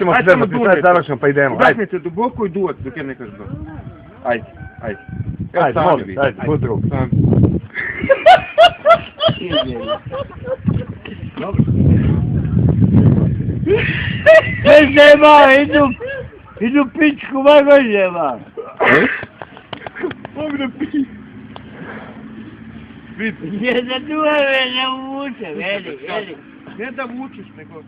Pustimo se drmati, sad završimo pa idemo. Udahnite duboko i duvat dok ja ne kažem dobro. Ajde. Ajde, molim, ajde, bud drugi. Dobro. Sve nema, idu pičku magoljeva. Mogu da pijem. Jedna duha me ne vuče, veli. Ne da vučiš, nego...